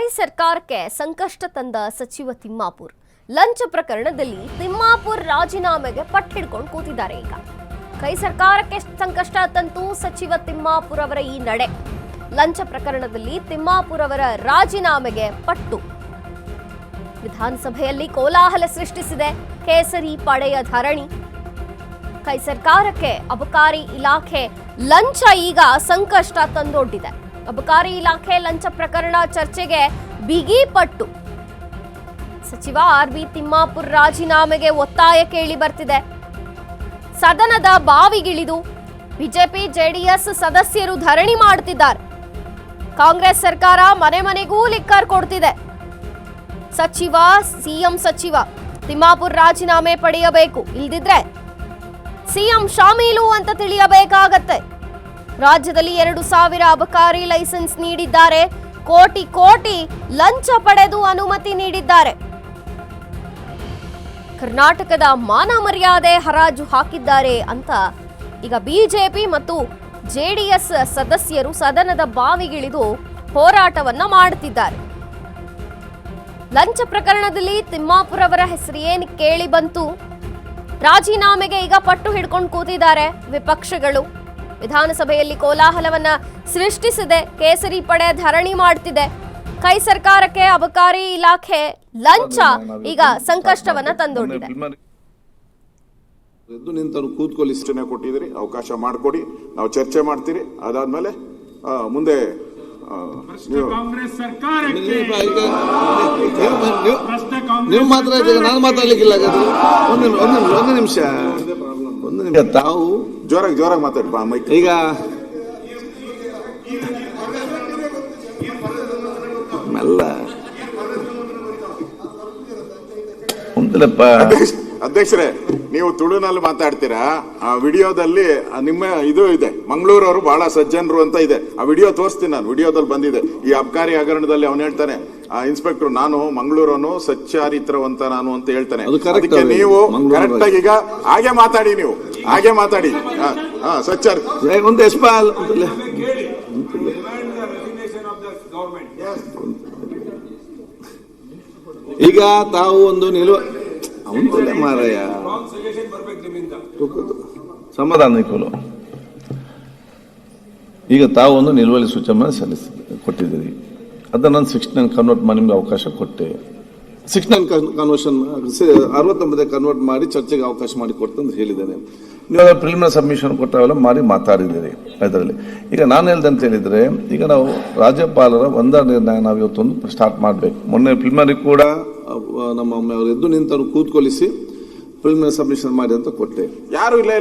ಕೈ ಸರ್ಕಾರಕ್ಕೆ ಸಂಕಷ್ಟ ತಂದ ಸಚಿವ ತಿಮ್ಮಾಪುರ್ ಲಂಚ ಪ್ರಕರಣದಲ್ಲಿ ತಿಮ್ಮಾಪುರ್ ರಾಜೀನಾಮೆಗೆ ಪಟ್ಟು ಹಿಡ್ಕೊಂಡು ಕೂತಿದ್ದಾರೆ. ಈಗ ಕೈ ಸರ್ಕಾರಕ್ಕೆ ಸಂಕಷ್ಟ ತಂತು ಸಚಿವ ತಿಮ್ಮಾಪುರ್ ಅವರ ಈ ನಡೆ. ಲಂಚ ಪ್ರಕರಣದಲ್ಲಿ ತಿಮ್ಮಾಪುರ್ ಅವರ ರಾಜೀನಾಮೆಗೆ ಪಟ್ಟು ವಿಧಾನಸಭೆಯಲ್ಲಿ ಕೋಲಾಹಲ ಸೃಷ್ಟಿಸಿದೆ. ಕೇಸರಿ ಪಡೆಯ ಧರಣಿ. ಕೈ ಸರ್ಕಾರಕ್ಕೆ ಅಬಕಾರಿ ಇಲಾಖೆ ಲಂಚ ಈಗ ಸಂಕಷ್ಟ ತಂದೊಡ್ಡಿದೆ. ಅಬಕಾರಿ ಇಲಾಖೆ ಲಂಚ ಪ್ರಕರಣ ಚರ್ಚೆಗೆ ಬಿಗಿ ಪಟ್ಟು. ಸಚಿವ ಆರ್.ಬಿ. ತಿಮ್ಮಾಪುರ್ ರಾಜೀನಾಮೆಗೆ ಒತ್ತಾಯ ಕೇಳಿ ಬರ್ತಿದೆ. ಸದನದ ಬಾವಿಗಿಳಿದು ಬಿಜೆಪಿ ಜೆಡಿಎಸ್ ಸದಸ್ಯರು ಧರಣಿ ಮಾಡುತ್ತಿದ್ದಾರೆ. ಕಾಂಗ್ರೆಸ್ ಸರ್ಕಾರ ಮನೆ ಮನೆಗೂ ಲಿಕ್ಕರ್ ಕೊಡ್ತಿದೆ. ಸಿಎಂ ಸಚಿವ ತಿಮ್ಮಾಪುರ್ ರಾಜೀನಾಮೆ ಪಡೆಯಬೇಕು, ಇಲ್ದಿದ್ರೆ ಸಿಎಂ ಶಾಮೀಲು ಅಂತ ತಿಳಿಯಬೇಕಾಗತ್ತೆ. ರಾಜ್ಯದಲ್ಲಿ 2,000 ಅಬಕಾರಿ ಲೈಸೆನ್ಸ್ ನೀಡಿದ್ದಾರೆ. ಕೋಟಿ ಲಂಚ ಪಡೆದು ಅನುಮತಿ ನೀಡಿದ್ದಾರೆ. ಕರ್ನಾಟಕದ ಮಾನ ಮರ್ಯಾದೆ ಹರಾಜು ಹಾಕಿದ್ದಾರೆ ಅಂತ ಈಗ ಬಿಜೆಪಿ ಮತ್ತು ಜೆಡಿಎಸ್ ಸದಸ್ಯರು ಸದನದ ಬಾವಿಗಿಳಿದು ಹೋರಾಟವನ್ನ ಮಾಡುತ್ತಿದ್ದಾರೆ. ಲಂಚ ಪ್ರಕರಣದಲ್ಲಿ ತಿಮ್ಮಾಪುರ್ ಅವರ ಹೆಸರು ಏನು ಕೇಳಿ ಬಂತು. ರಾಜೀನಾಮೆಗೆ ಈಗ ಪಟ್ಟು ಹಿಡ್ಕೊಂಡು ಕೂತಿದ್ದಾರೆ ವಿಪಕ್ಷಗಳು. ವಿಧಾನಸಭೆಯಲ್ಲಿ ಕೋಲಾಹಲವನ್ನ ಸೃಷ್ಟಿಸಿದೆ. ಕೇಸರಿ ಪಡೆ ಧರಣಿ ಮಾಡ್ತಿದೆ. ಕೈ ಸರ್ಕಾರಕ್ಕೆ ಅಬಕಾರಿ ಇಲಾಖೆ ಲಂಚ ಈಗ ಸಂಕಷ್ಟವನ್ನ ತಂದೊಡ್ಡಿದೆ. ಎದ್ದು ನಿಂತರು ಕೂತ್ಕೊಳ್ಳಿ, ಇಷ್ಟನೇ ಕೊಟ್ಟಿದ್ದೀರಿ, ಅವಕಾಶ ಮಾಡಿಕೊಡಿ, ನಾವು ಚರ್ಚೆ ಮಾಡ್ತೀರಿ. ಅದಾದ್ಮೇಲೆ ಮುಂದೆ ಕಾಂಗ್ರೆಸ್ ಸರ್ಕಾರಕ್ಕೆ ನೀವು ಮಾತ್ರ ನಾನು ಮಾತಾಡ್ಲಿಕ್ಕಿಲ್ಲ. ಒಂದು ನಿಮಿಷ ತಾವು ಜೋರಾಗಿ ಮಾತಾಡಿ. ಈಗ ಮೆಲ್ಲ ಅಧ್ಯಕ್ಷರೇ, ನೀವು ತುಳುನಲ್ಲಿ ಮಾತಾಡ್ತೀರಾ. ಆ ವಿಡಿಯೋದಲ್ಲಿ ನಿಮ್ಮ ಇದು ಇದೆ, ಮಂಗಳೂರವರು ಬಹಳ ಸಜ್ಜನರು ಅಂತ ಇದೆ. ಆ ವಿಡಿಯೋ ತೋರಿಸ್ತೀನಿ ನಾನು. ವಿಡಿಯೋದಲ್ಲಿ ಬಂದಿದೆ. ಈ ಅಬಕಾರಿ ಹಗರಣದಲ್ಲಿ ಅವನು ಹೇಳ್ತಾನೆ, ಇನ್ಸ್ಪೆಕ್ಟರ್ ನಾನು ಮಂಗಳೂರನು ಸಚ್ಚಾರಿತ್ರವಂತ ನಾನು ಅಂತ ಹೇಳ್ತಾನೆ. ಅದಕ್ಕೆ ನೀವು ಕರೆಕ್ಟ್ ಆಗಿ ಈಗ ಹಾಗೆ ಮಾತಾಡಿ. ನೀವು ಹಾಗೆ ಮಾತಾಡಿ. ಸಚ್ಚಾರಿ ಒಂದು ಯಶ್ಪಾಲ್ ಈಗ ತಾವು ಒಂದು ನಿಲುವ ಅವಂತಲೇ ಮಾರಯ್ಯ ಸಮಾಧಾನ ಈಗ ತಾವು ಒಂದು ನಿಲುವಳಿ ಸೂಚನೆ ಕೊಟ್ಟಿದ್ದೀರಿ. ಅದನ್ನು ನಾನು 69 ಕನ್ವರ್ಟ್ ಮಾಡಿ ನಿಮ್ಗೆ ಅವಕಾಶ ಕೊಟ್ಟೆ. 69 ಕನ್ವರ್ಷನ್ 69 ಕನ್ವರ್ಟ್ ಮಾಡಿ ಚರ್ಚೆಗೆ ಅವಕಾಶ ಮಾಡಿ ಕೊಡ್ತಂತ ಹೇಳಿದ್ದೇನೆ. ನೀವು ಪ್ರಿಲಿಮಿನರಿ ಸಬ್ಮಿಷನ್ ಕೊಟ್ಟಾವೆಲ್ಲ ಮಾಡಿ ಮಾತಾಡಿದ್ದೀರಿ. ಅದರಲ್ಲಿ ಈಗ ನಾನು ಹೇಳ್ದಂತ ಹೇಳಿದ್ರೆ, ಈಗ ನಾವು ರಾಜ್ಯಪಾಲರ ಒಂದ ನಿರ್ಣಯ ನಾವು ಇವತ್ತೊಂದು ಸ್ಟಾರ್ಟ್ ಮಾಡಬೇಕು. ಮೊನ್ನೆ ಪ್ರಿಲಿಮಿನರಿ ಕೂಡ ನಮ್ಮ ಎದ್ದು ನಿಂತರು ಕೂತ್ಕೊಳಿಸಿ ಪ್ರಿಲಿಮಿನರಿ ಸಬ್ಮಿಷನ್ ಮಾಡಿ ಅಂತ ಕೊಟ್ಟೆ. ಯಾರು ಇಲ್ಲ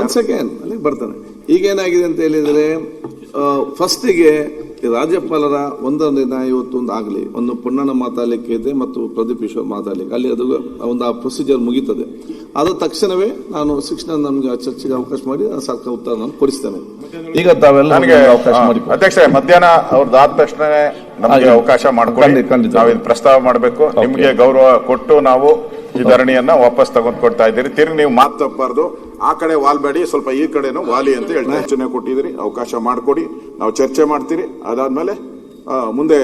ಒಂದ್ ಸೆಕೆಂಡ್ ಅಲ್ಲಿಗೆ ಬರ್ತಾನೆ. ಈಗ ಏನಾಗಿದೆ ಅಂತ ಹೇಳಿದ್ರೆ, ಫಸ್ಟಿಗೆ ರಾಜ್ಯಪಾಲರ ಒಂದರ ನಿರ್ಣಯ ಇವತ್ತೊಂದು ಆಗಲಿ, ಒಂದು ಪುಣ್ಣನ ಮಾತಾಡಲಿಕ್ಕೆ ಇದೆ ಮತ್ತು ಪ್ರದೀಪ್ ಈಶ್ವರ್ ಮಾತಾಡಲಿಕ್ಕೆ, ಅಲ್ಲಿ ಅದು ಒಂದು ಪ್ರೊಸೀಜರ್ ಮುಗೀತದೆ. ಆದ ತಕ್ಷಣವೇ ನಾನು 69 ನಮ್ಗೆ ಚರ್ಚೆಗೆ ಅವಕಾಶ ಮಾಡಿ ಸರ್ಕಾರ ಉತ್ತರ ನಾನು ಕೊಡಿಸ್ತೇನೆ. ಈಗ ತಾವೆಲ್ಲ ಅವಕಾಶ ಮಾಡಿ ಅಧ್ಯಕ್ಷ, ಮಧ್ಯಾಹ್ನ ಅವ್ರದ್ದಾದ ತಕ್ಷಣ ನಮಗೆ ಅವಕಾಶ ಮಾಡ್ಕೊಂಡು ನಾವು ಇದು ಪ್ರಸ್ತಾವ ಮಾಡಬೇಕು. ನಿಮ್ಗೆ ಗೌರವ ಕೊಟ್ಟು ನಾವು ಈ ಧರಣಿಯನ್ನ ವಾಪಸ್ ತಗೊಂಡ್ಕೊಡ್ತಾ ಇದ್ದೀರಿ. ತಿರುಗಿ ನೀವು ಮಾತು ತಪ್ಪಬಾರ್ದು. ಆ ಕಡೆ ವಾಲ್ಬೇಡಿ, ಸ್ವಲ್ಪ ಈ ಕಡೆನೂ ವಾಲಿ ಅಂತ ಹೇಳ್ತಾ ಯೋಚನೆ ಕೊಟ್ಟಿದ್ದೀರಿ. ಅವಕಾಶ ಮಾಡಿಕೊಡಿ, ನಾವು ಚರ್ಚೆ ಮಾಡ್ತೀರಿ. ಅದಾದ್ಮೇಲೆ ಮುಂದೆ